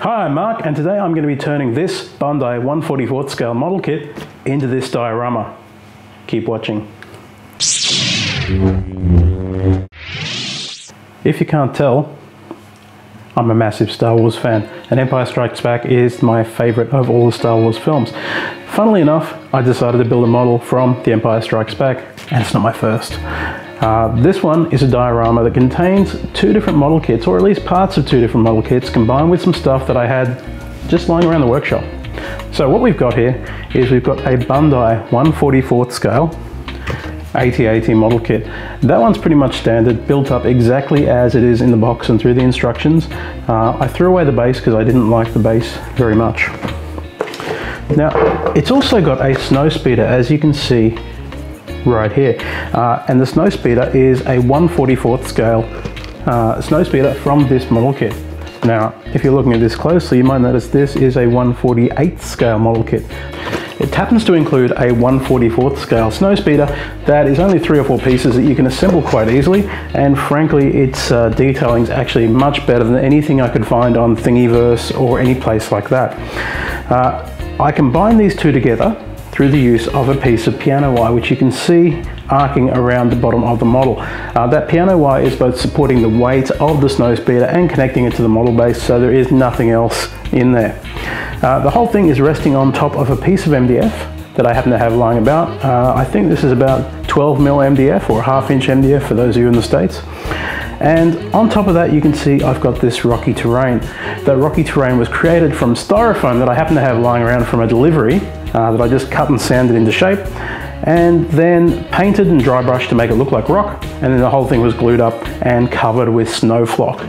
Hi, I'm Mark, and today I'm going to be turning this Bandai 1/44 scale model kit into this diorama. Keep watching. If you can't tell, I'm a massive Star Wars fan, and Empire Strikes Back is my favourite of all the Star Wars films. Funnily enough, I decided to build a model from The Empire Strikes Back, and it's not my first. This one is a diorama that contains two different model kits, or at least parts of two different model kits, combined with some stuff that I had just lying around the workshop. So what we've got here is we've got a Bandai 1/44 scale 8080 model kit. That one's pretty much standard, built up exactly as it is in the box and through the instructions. I threw away the base because I didn't like the base very much. Now, it's also got a Snowspeeder, as you can see right here, and the Snowspeeder is a 1/44 scale Snowspeeder from this model kit. Now, if you're looking at this closely, you might notice this is a 1/48 scale model kit. It happens to include a 1/44 scale Snowspeeder that is only 3 or 4 pieces that you can assemble quite easily, and frankly its detailing is actually much better than anything I could find on Thingiverse or any place like that. I combine these two together through the use of a piece of piano wire, which you can see arcing around the bottom of the model. That piano wire is both supporting the weight of the Snowspeeder and connecting it to the model base, so there is nothing else in there. The whole thing is resting on top of a piece of MDF that I happen to have lying about. I think this is about 12mm MDF, or 1/2 inch MDF for those of you in the States. And on top of that, you can see I've got this rocky terrain. That rocky terrain was created from styrofoam that I happen to have lying around from a delivery that I just cut and sanded into shape, and then painted and dry brushed to make it look like rock, and then the whole thing was glued up and covered with snow flock.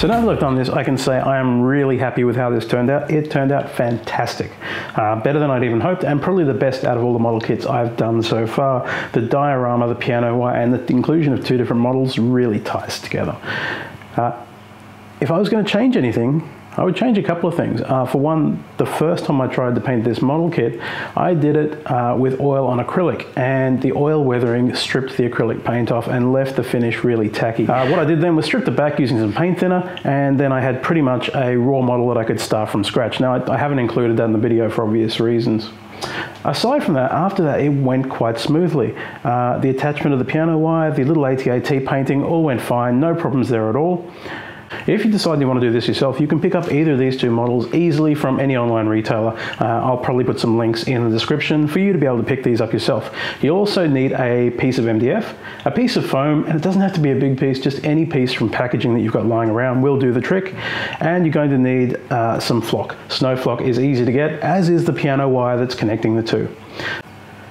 So now that I've done this, I can say I am really happy with how this turned out. It turned out fantastic. Better than I'd even hoped, and probably the best out of all the model kits I've done so far. The diorama, the piano wire, and the inclusion of two different models really ties together. If I was going to change anything, I would change a couple of things. For one, the first time I tried to paint this model kit, I did it with oil on acrylic, and the oil weathering stripped the acrylic paint off and left the finish really tacky. What I did then was strip it back using some paint thinner, and then I had pretty much a raw model that I could start from scratch. Now, I haven't included that in the video for obvious reasons. Aside from that, after that, it went quite smoothly. The attachment of the piano wire, the little AT-AT painting, all went fine, no problems there at all. If you decide you want to do this yourself, you can pick up either of these two models easily from any online retailer. I'll probably put some links in the description for you to be able to pick these up yourself. You also need a piece of MDF, a piece of foam, and it doesn't have to be a big piece, just any piece from packaging that you've got lying around will do the trick. And you're going to need some flock. Snow flock is easy to get, as is the piano wire that's connecting the two.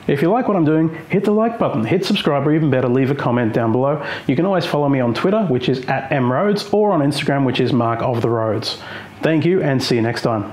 If you like what I'm doing, hit the like button, hit subscribe, or even better, leave a comment down below. You can always follow me on Twitter, which is @mrhodes, or on Instagram, which is Mark of the Roads. Thank you, and see you next time.